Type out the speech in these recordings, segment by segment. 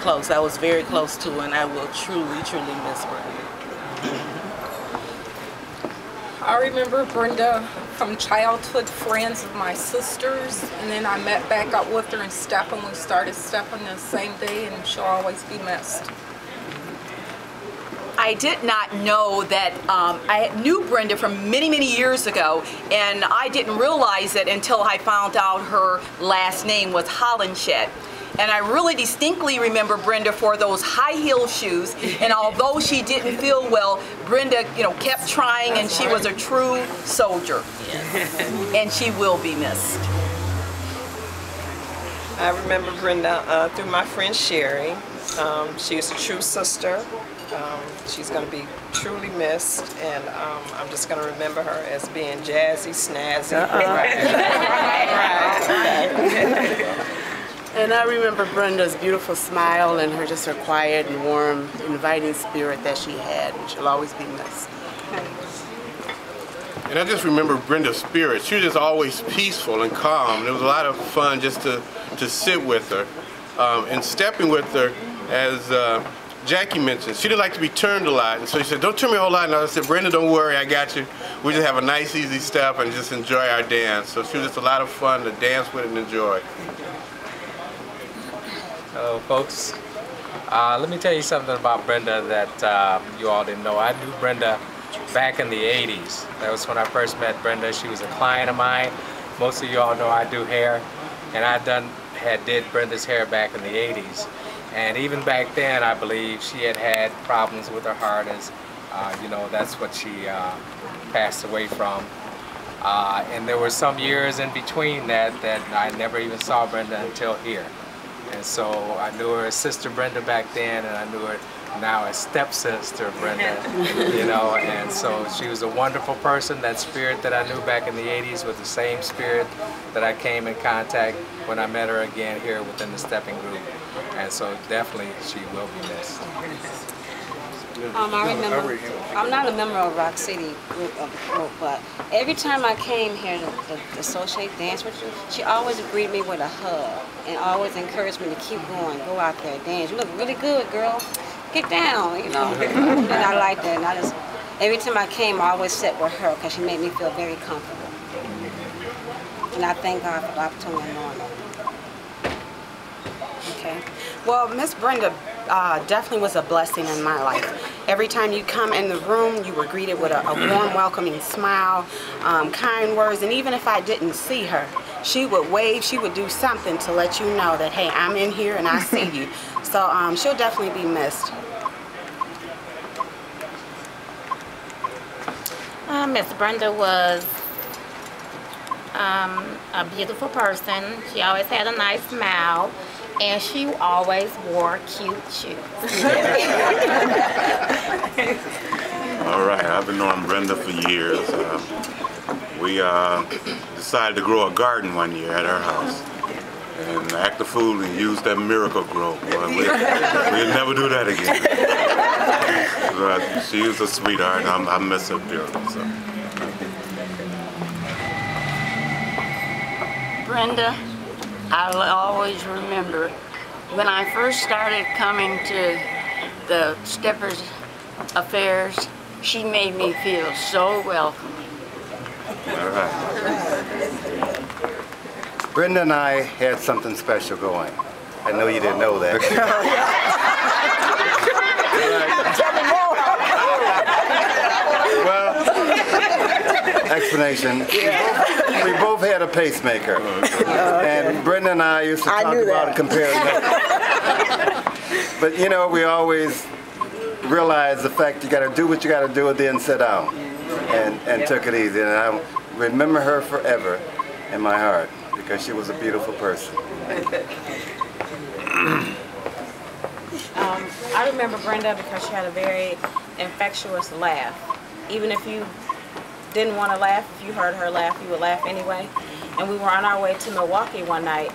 close. I was very close to her, and I will truly, truly miss Brenda. I remember Brenda from childhood friends of my sisters, and then I met back up with her in stepping. We started stepping the same day, and she'll always be missed. I did not know that I knew Brenda from many, many years ago, and I didn't realize it until I found out her last name was Hollenshed. And I really distinctly remember Brenda for those high heel shoes, and although she didn't feel well, Brenda, you know, kept trying, and she was a true soldier. And she will be missed. I remember Brenda through my friend Sherry. She is a true sister. She's going to be truly missed, and I'm just going to remember her as being jazzy, snazzy. And I remember Brenda's beautiful smile and just her quiet and warm, inviting spirit that she had, and she'll always be missed. And I just remember Brenda's spirit. She was just always peaceful and calm. It was a lot of fun just to sit with her. And stepping with her, as Jackie mentioned, she didn't like to be turned a lot. And so she said, don't turn me a whole lot. And I said, Brenda, don't worry, I got you. We just have a nice, easy step and just enjoy our dance. So she was just a lot of fun to dance with and enjoy. Hello, folks. Let me tell you something about Brenda that you all didn't know. I knew Brenda back in the 80s. That was when I first met Brenda. She was a client of mine. Most of you all know I do hair, and I did Brenda's hair back in the 80s. And even back then, I believe she had problems with her heart, as you know, that's what she passed away from. And there were some years in between that I never even saw Brenda until here. And so I knew her as Sister Brenda back then, and I knew her now as stepsister Brenda, you know, and so she was a wonderful person. That spirit that I knew back in the 80s was the same spirit that I came in contact when I met her again here within the stepping group. And so definitely she will be missed. I remember, I'm not a member of Rock City group, but every time I came here to associate dance with you, she always greeted me with a hug and always encouraged me to keep going, go out there, dance. You look really good, girl. Get down, you know. And I like that. And every time I came, I always sat with her because she made me feel very comfortable. And I thank God for the opportunity of knowing that. Okay. Well, Miss Brenda definitely was a blessing in my life. Every time you come in the room, you were greeted with a warm, welcoming smile, kind words, and even if I didn't see her, she would wave, she would do something to let you know that, hey, I'm in here and I see you. So she'll definitely be missed. Miss Brenda was a beautiful person. She always had a nice smile, and she always wore cute shoes. All right, I've been knowing Brenda for years. We decided to grow a garden one year at her house and act a fool and use that miracle grow. Boy, we'll never do that again. She was a sweetheart. I miss her dearly. So. Brenda, I'll always remember when I first started coming to the Steppers affairs, she made me feel so welcome. All right. Brenda and I had something special going. I know you didn't know that. Well, explanation. We both had a pacemaker. And Brenda and I used to talk about and compare notes. But you know, we always realized the fact you got to do what you got to do and then sit down. And took it easy. And I remember her forever in my heart because she was a beautiful person. I remember Brenda because she had a very infectious laugh. Even if you didn't want to laugh, if you heard her laugh, you would laugh anyway. And we were on our way to Milwaukee one night,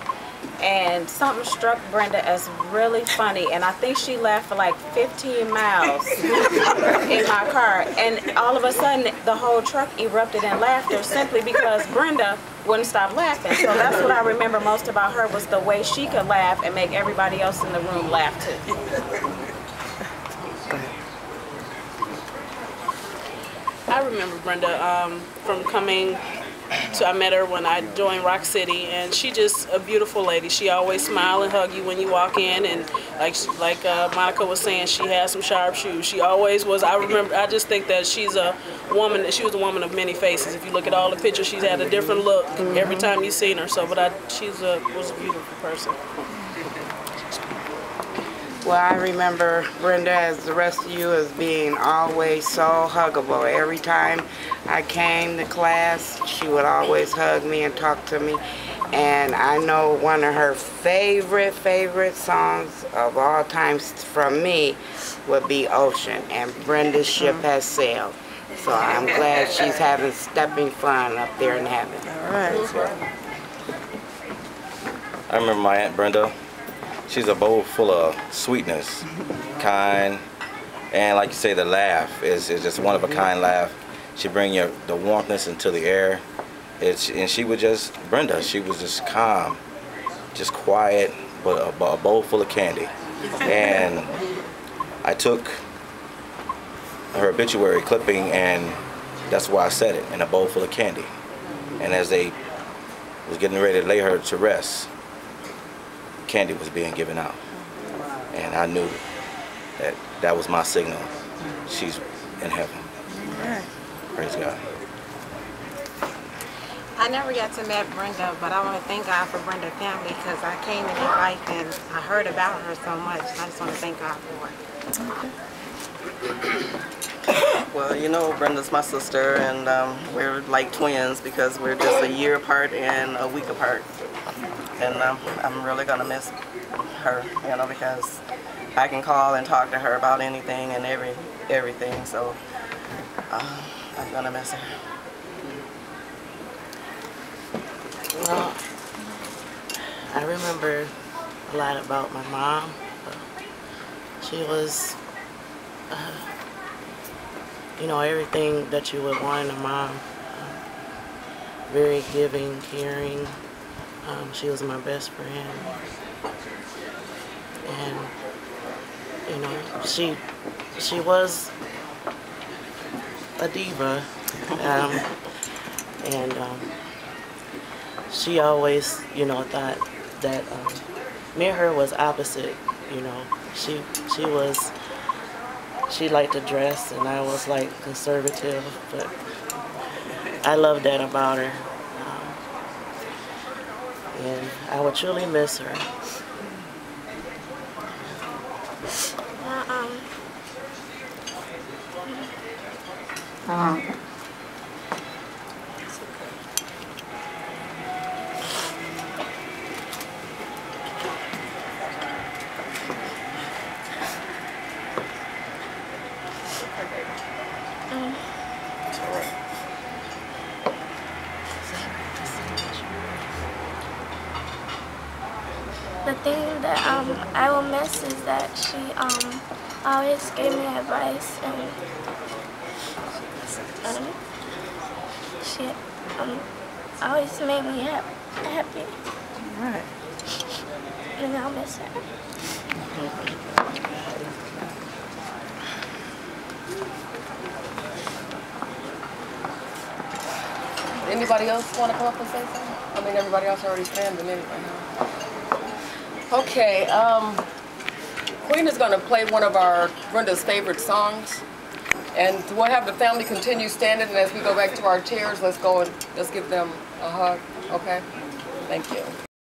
and something struck Brenda as really funny, and I think she laughed for like 15 miles in my car, and all of a sudden the whole truck erupted in laughter simply because Brenda wouldn't stop laughing. So that's what I remember most about her, was the way she could laugh and make everybody else in the room laugh too. I remember Brenda from coming to, I met her when I joined Rock City, and she just a beautiful lady. She always smile and hug you when you walk in, and like Monica was saying, she has some sharp shoes. She always was. I just think that she's a woman. She was a woman of many faces. If you look at all the pictures, she's had a different look every time you've seen her. So, but she was a beautiful person. Well, I remember Brenda, as the rest of you, as being always so huggable. Every time I came to class, she would always hug me and talk to me. And I know one of her favorite songs of all times from me would be Ocean, and Brenda's ship has sailed. So I'm glad she's having stepping fun up there in heaven. All right. I remember my Aunt Brenda. She's a bowl full of sweetness, kind, and like you say, the laugh is just one of a kind laugh. She bring the warmthness into the air. And she was just, Brenda, she was just calm, just quiet, but a bowl full of candy. And I took her obituary clipping, and that's why I said it, in a bowl full of candy. And as they was getting ready to lay her to rest, candy was being given out, and I knew that was my signal. She's in heaven. Praise God. I never got to meet Brenda, but I want to thank God for Brenda family, because I came in her life and I heard about her so much. I just want to thank God for it. Well, you know, Brenda's my sister, and we're like twins because we're just a year apart and a week apart. And I'm really going to miss her, you know, because I can call and talk to her about anything and everything, so I'm going to miss her. Well, I remember a lot about my mom. She was, you know, everything that you would want in a mom. Very giving, caring. She was my best friend, and you know, she was a diva, and she always, you know, thought that me and her was opposite. You know, she liked to dress, and I was like conservative, but I loved that about her. And I would truly miss her. The thing that I will miss is that she always gave me advice, and she always made me happy. All right. And I'll miss her. Anybody else want to come up and say something? I mean, everybody else already standing anyway. Okay, Queen is going to play one of Brenda's favorite songs, and we'll have the family continue standing, and as we go back to our chairs, let's go and let's give them a hug, okay? Thank you.